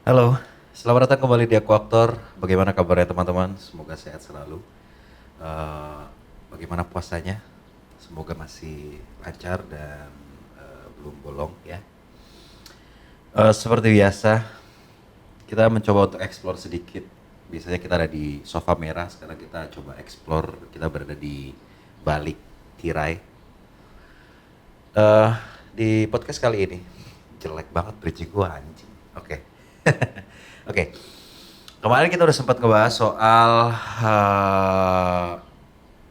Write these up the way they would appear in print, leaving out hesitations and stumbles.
Halo, selamat datang kembali di Aku Aktor. Bagaimana kabarnya teman-teman? Semoga sehat selalu. Eh, Bagaimana puasanya? Semoga masih lancar dan belum bolong ya. Seperti biasa, kita mencoba untuk explore sedikit. Biasanya kita ada di sofa merah, sekarang kita coba explore. Kita berada di balik tirai. Eh, di podcast kali ini, jelek banget bridging gua anjing. Oke. Oke. Kemarin kita udah sempat ngebahas soal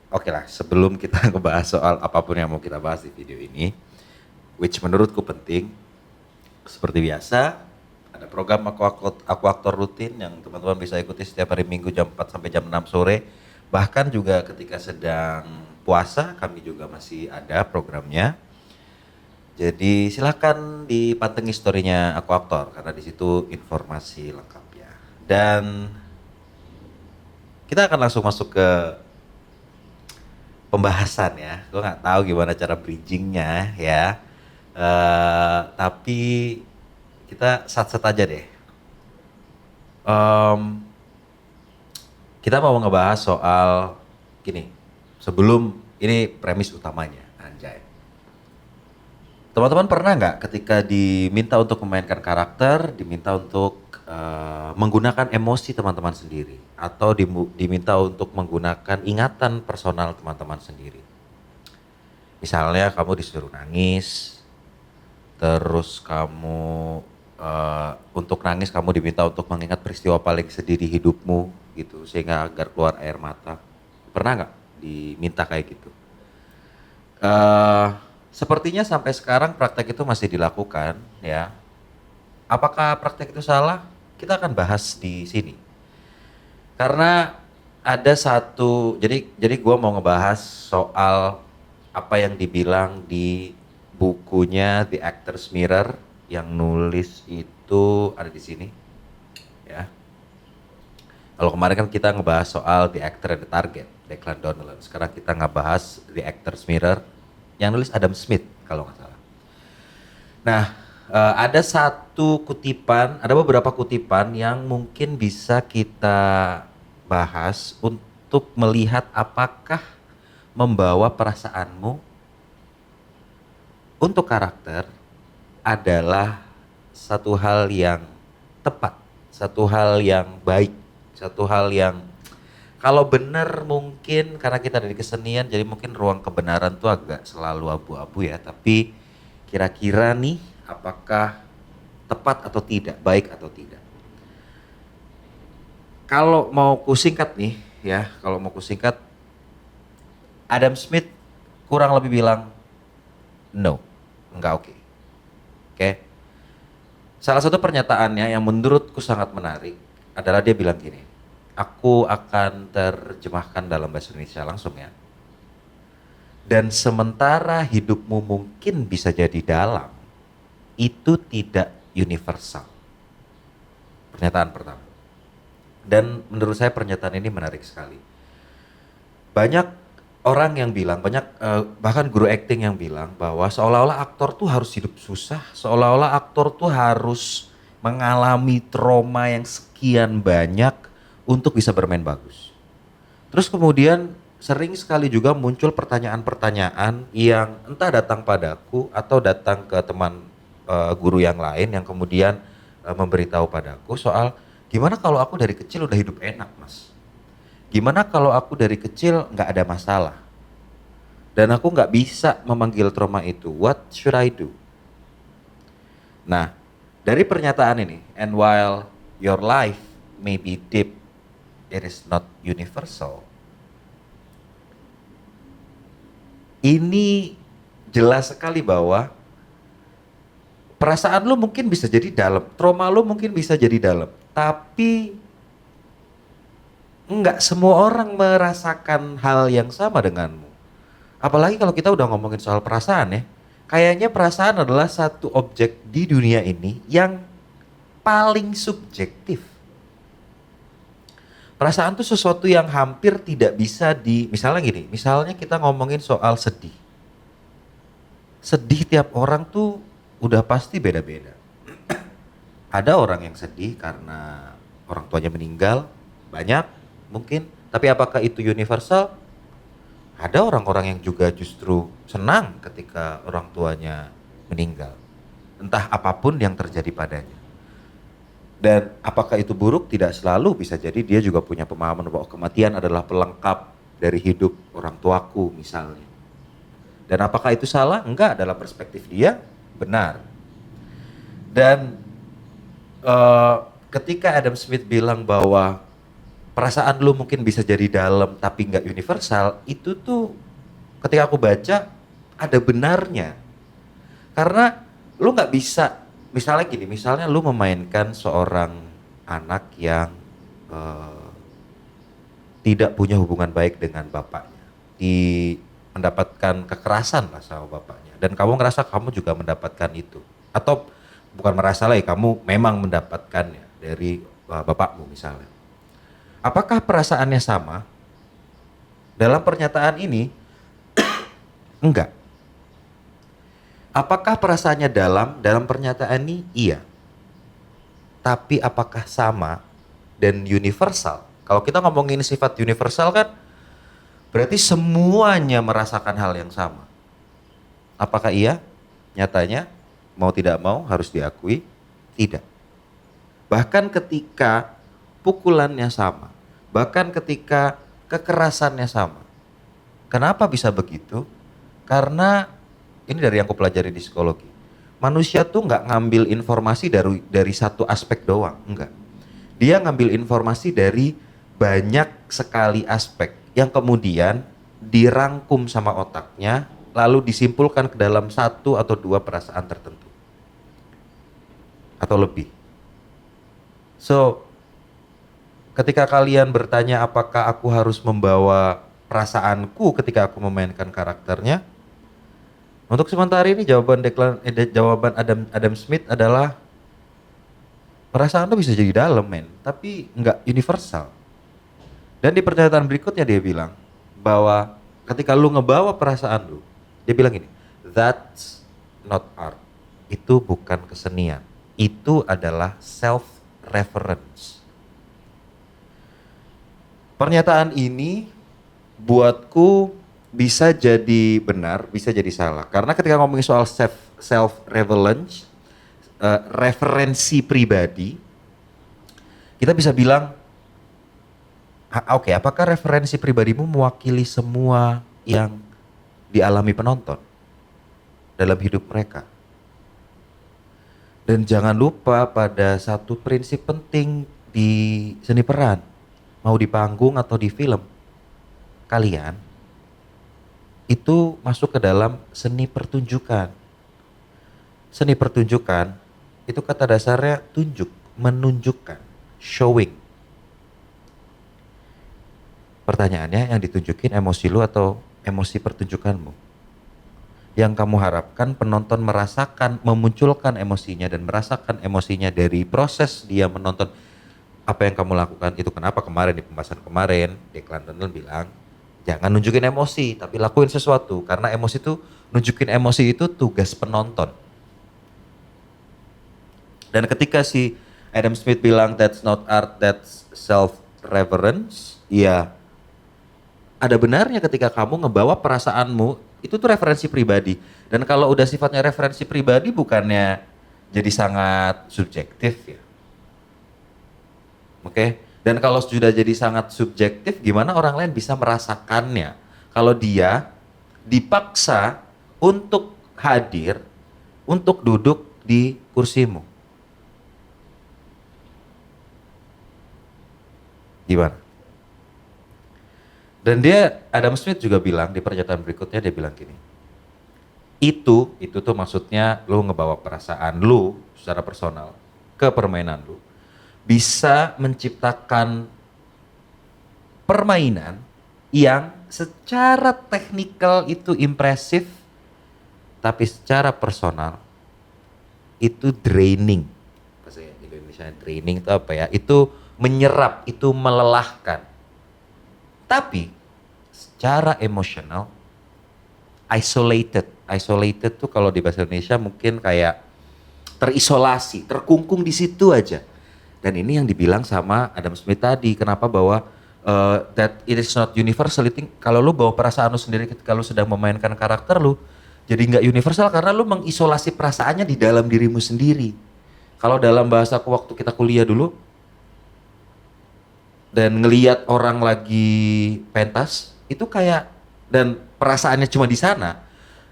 oke lah, sebelum kita ngebahas soal apapun yang mau kita bahas di video ini, which menurutku penting, seperti biasa, ada program aku aktor rutin yang teman-teman bisa ikuti setiap hari Minggu jam 4 sampai jam 6 sore. Bahkan juga ketika sedang puasa, kami juga masih ada programnya. Jadi silakan dipantengin storynya Aku Aktor karena di situ informasi lengkapnya. Dan kita akan langsung masuk ke pembahasan ya. Gue nggak tahu gimana cara bridgingnya ya. Tapi kita sat-sat aja deh. Em, kita mau ngebahas soal gini. Sebelum ini premis utamanya, anjay. Teman-teman pernah nggak ketika diminta untuk memainkan karakter, diminta untuk menggunakan emosi teman-teman sendiri, atau diminta untuk menggunakan ingatan personal teman-teman sendiri? Misalnya kamu disuruh nangis, terus kamu untuk nangis kamu diminta untuk mengingat peristiwa paling sedih di hidupmu gitu, sehingga agar keluar air mata. Pernah nggak diminta kayak gitu? Eh, Sepertinya sampai sekarang praktek itu masih dilakukan ya. Apakah praktek itu salah? Kita akan bahas di sini. Karena ada satu, jadi gua mau ngebahas soal apa yang dibilang di bukunya The Actor's Mirror, yang nulis itu ada di sini ya. Kalau kemarin kan kita ngebahas soal The Actor and the Target, Declan Donnellan. Sekarang kita ngebahas The Actor's Mirror yang nulis Adam Smith kalau nggak salah. Nah, ada satu kutipan, ada beberapa kutipan yang mungkin bisa kita bahas untuk melihat apakah membawa perasaanmu untuk karakter adalah satu hal yang tepat, satu hal yang baik, satu hal yang kalau benar mungkin karena kita dari kesenian jadi mungkin ruang kebenaran tuh agak selalu abu-abu ya, tapi kira-kira nih apakah tepat atau tidak, baik atau tidak. Kalau mau kusingkat nih ya, kalau mau kusingkat, Adam Smith kurang lebih bilang no, enggak oke. Oke. Salah satu pernyataannya yang menurutku sangat menarik adalah dia bilang gini, aku akan terjemahkan dalam bahasa Indonesia langsung ya. Dan sementara hidupmu mungkin bisa jadi dalam, itu tidak universal. Pernyataan pertama. Dan menurut saya pernyataan ini menarik sekali. Banyak orang yang bilang, bahkan guru acting yang bilang bahwa seolah-olah aktor tuh harus hidup susah, seolah-olah aktor tuh harus mengalami trauma yang sekian banyak untuk bisa bermain bagus. Terus kemudian sering sekali juga muncul pertanyaan-pertanyaan yang entah datang padaku atau datang ke teman guru yang lain yang kemudian memberitahu padaku soal gimana kalau aku dari kecil udah hidup enak, Mas? Gimana kalau aku dari kecil nggak ada masalah dan aku nggak bisa memanggil trauma itu? What should I do? Nah, dari pernyataan ini, and while your life may be deep, it is not universal. Ini jelas sekali bahwa perasaan lu mungkin bisa jadi dalam, trauma lu mungkin bisa jadi dalam, tapi nggak semua orang merasakan hal yang sama denganmu. Apalagi kalau kita udah ngomongin soal perasaan ya, kayaknya perasaan adalah satu objek di dunia ini yang paling subjektif. Perasaan tuh sesuatu yang hampir tidak bisa misalnya gini, misalnya kita ngomongin soal sedih. Sedih tiap orang tuh udah pasti beda-beda. Ada orang yang sedih karena orang tuanya meninggal, banyak mungkin. Tapi apakah itu universal? Ada orang-orang yang juga justru senang ketika orang tuanya meninggal. Entah apapun yang terjadi padanya. Dan apakah itu buruk? Tidak selalu, bisa jadi dia juga punya pemahaman bahwa kematian adalah pelengkap dari hidup orang tuaku misalnya. Dan apakah itu salah? Enggak, dalam perspektif dia benar. Dan eh, ketika Adam Smith bilang bahwa perasaan lu mungkin bisa jadi dalam tapi nggak universal, itu tuh ketika aku baca ada benarnya. Karena lu nggak bisa, misalnya gini, misalnya lu memainkan seorang anak yang eh, tidak punya hubungan baik dengan bapaknya, di mendapatkan kekerasan lah sama bapaknya, dan kamu ngerasa kamu juga mendapatkan itu, atau bukan merasa lagi, kamu memang mendapatkannya dari bapakmu misalnya. Apakah perasaannya sama? Dalam pernyataan ini, enggak. Apakah perasaannya dalam pernyataan ini? Iya. Tapi apakah sama dan universal? Kalau kita ngomongin sifat universal kan berarti semuanya merasakan hal yang sama. Apakah iya? Nyatanya mau tidak mau harus diakui tidak. Bahkan ketika pukulannya sama, bahkan ketika kekerasannya sama. Kenapa bisa begitu? Karena ini dari yang aku pelajari di psikologi. Manusia tuh nggak ngambil informasi dari satu aspek doang, enggak. Dia ngambil informasi dari banyak sekali aspek yang kemudian dirangkum sama otaknya, lalu disimpulkan ke dalam satu atau dua perasaan tertentu atau lebih. So, ketika kalian bertanya apakah aku harus membawa perasaanku ketika aku memainkan karakternya, untuk sementara ini jawaban Adam Smith adalah perasaan lu bisa jadi dalam, men, tapi nggak universal. Dan di pernyataan berikutnya dia bilang bahwa ketika lu ngebawa perasaan lu, dia bilang gini, that's not art. Itu bukan kesenian. Itu adalah self reference. Pernyataan ini buatku bisa jadi benar, bisa jadi salah. Karena ketika ngomongin soal self reference, referensi pribadi, kita bisa bilang, oke, apakah referensi pribadimu mewakili semua yang dialami penonton dalam hidup mereka? Dan jangan lupa pada satu prinsip penting di seni peran, mau di panggung atau di film, kalian itu masuk ke dalam seni pertunjukan. Seni pertunjukan itu kata dasarnya tunjuk, menunjukkan, showing. Pertanyaannya, yang ditunjukin emosi lu atau emosi pertunjukanmu? Yang kamu harapkan penonton merasakan, memunculkan emosinya dan merasakan emosinya dari proses dia menonton apa yang kamu lakukan. Itu kenapa kemarin di pembahasan kemarin Declan Donnell bilang jangan nunjukin emosi tapi lakuin sesuatu, karena emosi itu, nunjukin emosi itu tugas penonton. Dan ketika si Adam Smith bilang that's not art, that's self reverence, ya ada benarnya ketika kamu ngebawa perasaanmu, itu tuh referensi pribadi. Dan kalau udah sifatnya referensi pribadi, bukannya jadi sangat subjektif ya. Oke? Dan kalau sudah jadi sangat subjektif, gimana orang lain bisa merasakannya? Kalau dia dipaksa untuk hadir, untuk duduk di kursimu. Gimana? Dan dia, Adam Smith juga bilang di pernyataan berikutnya, dia bilang gini, itu tuh maksudnya lu ngebawa perasaan lu secara personal ke permainan lu, bisa menciptakan permainan yang secara teknikal itu impresif, tapi secara personal itu draining. Bahasa Indonesia draining itu apa ya? Itu menyerap, itu melelahkan. Tapi secara emosional isolated tuh kalau di bahasa Indonesia mungkin kayak terisolasi, terkungkung di situ aja. Dan ini yang dibilang sama Adam Smith tadi, kenapa bahwa that it is not universal. Kalau lu bawa perasaan lu sendiri ketika lu sedang memainkan karakter lu, jadi nggak universal karena lu mengisolasi perasaannya di dalam dirimu sendiri. Kalau dalam bahasa waktu kita kuliah dulu, dan ngelihat orang lagi pentas, itu kayak, dan perasaannya cuma di sana,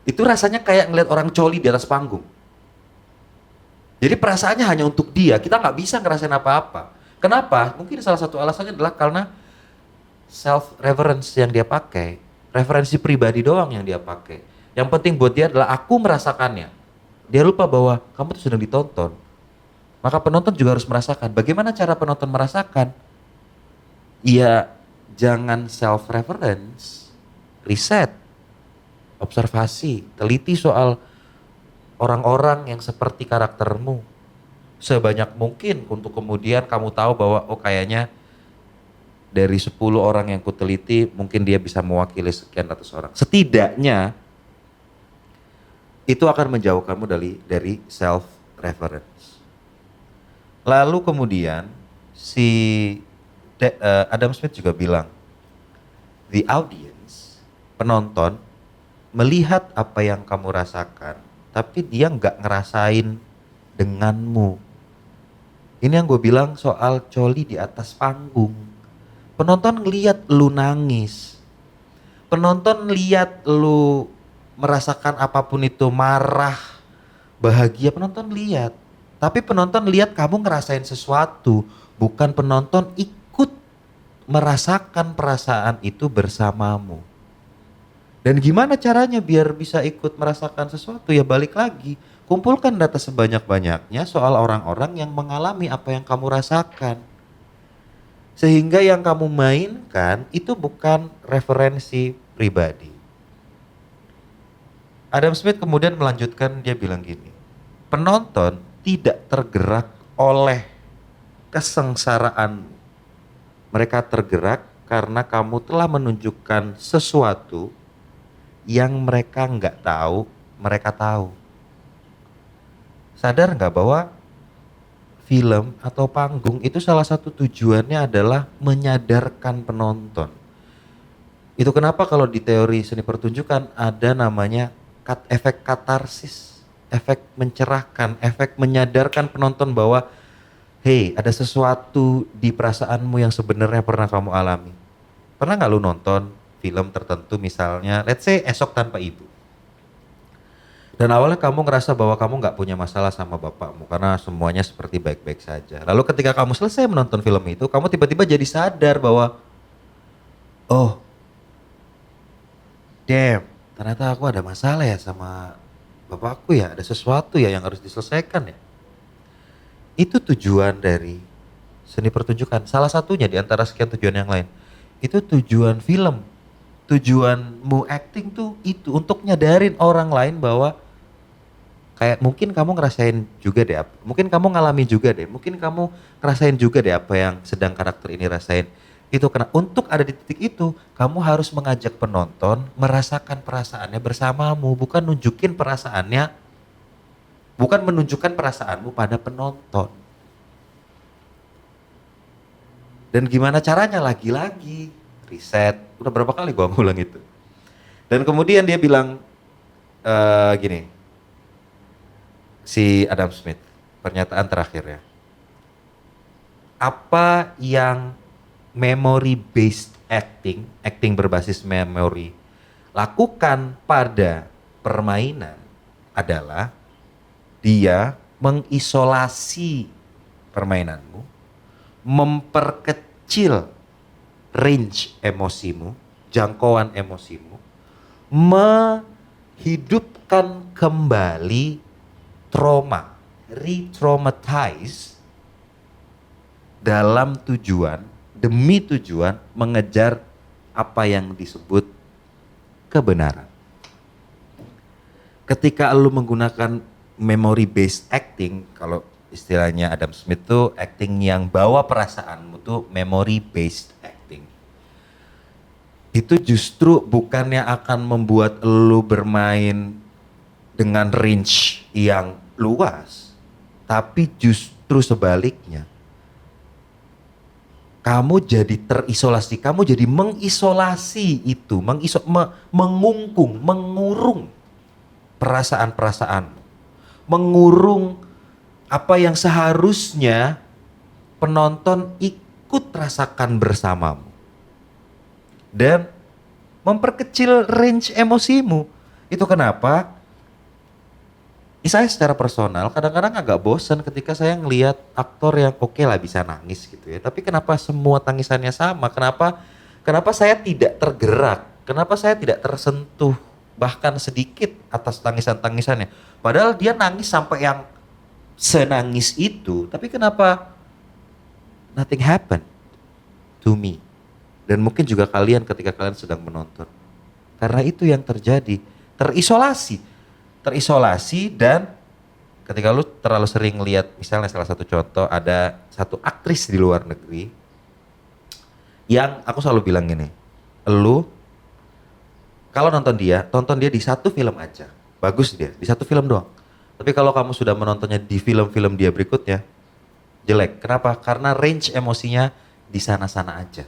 itu rasanya kayak ngelihat orang coli di atas panggung. Jadi perasaannya hanya untuk dia, kita nggak bisa ngerasain apa-apa. Kenapa? Mungkin salah satu alasannya adalah karena self-reference yang dia pakai, referensi pribadi doang yang dia pakai. Yang penting buat dia adalah aku merasakannya. Dia lupa bahwa kamu tuh sedang ditonton. Maka penonton juga harus merasakan. Bagaimana cara penonton merasakan? Ya jangan self-reference, riset, observasi, teliti soal orang-orang yang seperti karaktermu sebanyak mungkin untuk kemudian kamu tahu bahwa oh kayaknya dari 10 orang yang kuteliti mungkin dia bisa mewakili sekian ratus orang. Setidaknya itu akan menjauhkanmu dari self reference. Lalu kemudian si Adam Smith juga bilang the audience, penonton melihat apa yang kamu rasakan tapi dia nggak ngerasain denganmu. Ini yang gue bilang soal coli di atas panggung. Penonton ngeliat lu nangis. Penonton lihat lu merasakan apapun itu, marah, bahagia, penonton lihat. Tapi penonton lihat kamu ngerasain sesuatu, bukan penonton ikut merasakan perasaan itu bersamamu. Dan gimana caranya biar bisa ikut merasakan sesuatu? Ya balik lagi, kumpulkan data sebanyak-banyaknya soal orang-orang yang mengalami apa yang kamu rasakan. Sehingga yang kamu mainkan itu bukan referensi pribadi. Adam Smith kemudian melanjutkan, dia bilang gini, penonton tidak tergerak oleh kesengsaraanmu. Mereka tergerak karena kamu telah menunjukkan sesuatu yang mereka nggak tahu, mereka tahu. Sadar nggak bahwa film atau panggung itu salah satu tujuannya adalah menyadarkan penonton. Itu kenapa kalau di teori seni pertunjukan ada namanya efek katarsis, efek mencerahkan, efek menyadarkan penonton bahwa hey, ada sesuatu di perasaanmu yang sebenarnya pernah kamu alami. Pernah nggak lu nonton film tertentu misalnya, let's say Esok Tanpa Ibu. Dan awalnya kamu ngerasa bahwa kamu nggak punya masalah sama bapakmu karena semuanya seperti baik-baik saja. Lalu ketika kamu selesai menonton film itu, kamu tiba-tiba jadi sadar bahwa, oh, damn, ternyata aku ada masalah ya sama bapakku ya, ada sesuatu ya yang harus diselesaikan ya. Itu tujuan dari seni pertunjukan. Salah satunya di antara sekian tujuan yang lain. Itu tujuan film. Tujuanmu acting tuh itu untuk nyadarin orang lain bahwa kayak mungkin kamu ngerasain juga deh, mungkin kamu ngalami juga deh, mungkin kamu ngerasain juga deh apa yang sedang karakter ini rasain. Itu karena untuk ada di titik itu, kamu harus mengajak penonton merasakan perasaannya bersamamu, bukan nunjukin perasaannya, bukan menunjukkan perasaanmu pada penonton. Dan gimana caranya? Lagi-lagi riset, udah berapa kali gua ngulang itu. Dan kemudian dia bilang gini, si Adam Smith, pernyataan terakhirnya, apa yang memory based acting, acting berbasis memory, lakukan pada permainan adalah dia mengisolasi permainanmu, memperkecil range emosimu, jangkauan emosimu, menghidupkan kembali trauma, re-traumatize dalam tujuan, demi tujuan mengejar apa yang disebut kebenaran. Ketika lu menggunakan memory based acting, kalau istilahnya Adam Smith tuh acting yang bawa perasaanmu tuh memory based acting. Itu justru bukannya akan membuat lu bermain dengan range yang luas, Tapi justru sebaliknya, kamu jadi terisolasi, kamu jadi mengisolasi itu, mengungkung, mengurung perasaan-perasaan, mengurung apa yang seharusnya penonton ikut rasakan bersamamu. Dan memperkecil range emosimu. Itu kenapa saya secara personal kadang-kadang agak bosan ketika saya ngelihat aktor yang oke lah bisa nangis gitu ya. Tapi kenapa semua tangisannya sama? Kenapa saya tidak tergerak? Kenapa saya tidak tersentuh bahkan sedikit atas tangisan-tangisannya? Padahal dia nangis sampai yang senangis itu. Tapi kenapa nothing happened to me? Dan mungkin juga kalian ketika kalian sedang menonton. Karena itu yang terjadi. Terisolasi dan ketika lu terlalu sering lihat, misalnya salah satu contoh, ada satu aktris di luar negeri yang aku selalu bilang gini, lu kalau tonton dia di satu film aja, bagus dia, di satu film doang. Tapi kalau kamu sudah menontonnya di film-film dia berikutnya, jelek. Kenapa? Karena range emosinya di sana-sana aja.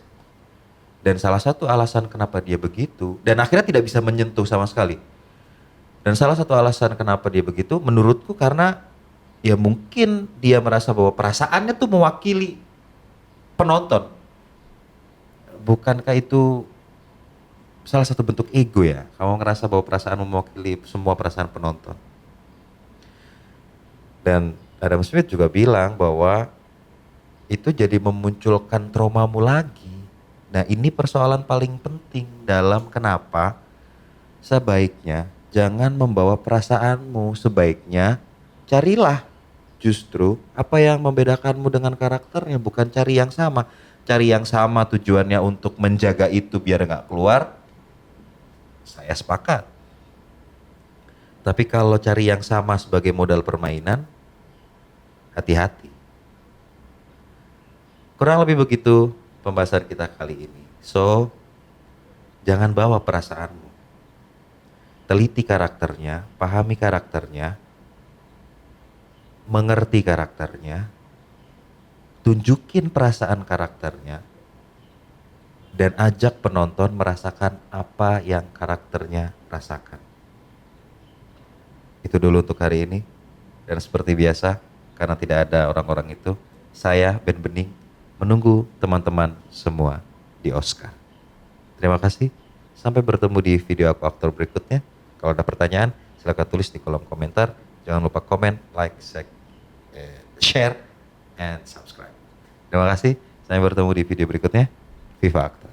Dan salah satu alasan kenapa dia begitu, dan akhirnya tidak bisa menyentuh sama sekali. Dan salah satu alasan kenapa dia begitu, menurutku karena ya mungkin dia merasa bahwa perasaannya tuh mewakili penonton. Bukankah itu salah satu bentuk ego ya? Kamu ngerasa bahwa perasaan mewakili semua perasaan penonton. Dan Adam Smith juga bilang bahwa itu jadi memunculkan traumamu lagi. Nah ini persoalan paling penting dalam kenapa sebaiknya jangan membawa perasaanmu, sebaiknya carilah justru apa yang membedakanmu dengan karakternya, bukan cari yang sama. Cari yang sama tujuannya untuk menjaga itu biar nggak keluar, saya sepakat. Tapi kalau cari yang sama sebagai modal permainan, hati-hati. Kurang lebih begitu pembahasan kita kali ini. So, jangan bawa perasaanmu. Teliti karakternya, pahami karakternya, mengerti karakternya, tunjukin perasaan karakternya, dan ajak penonton merasakan apa yang karakternya rasakan. Itu dulu untuk hari ini. Dan seperti biasa, karena tidak ada orang-orang itu, saya Ben Bening menunggu teman-teman semua di Oscar. Terima kasih. Sampai bertemu di video aku aktor berikutnya. Kalau ada pertanyaan, silakan tulis di kolom komentar. Jangan lupa komen, like, share, and subscribe. Terima kasih. Sampai bertemu di video berikutnya. Viva Aktor.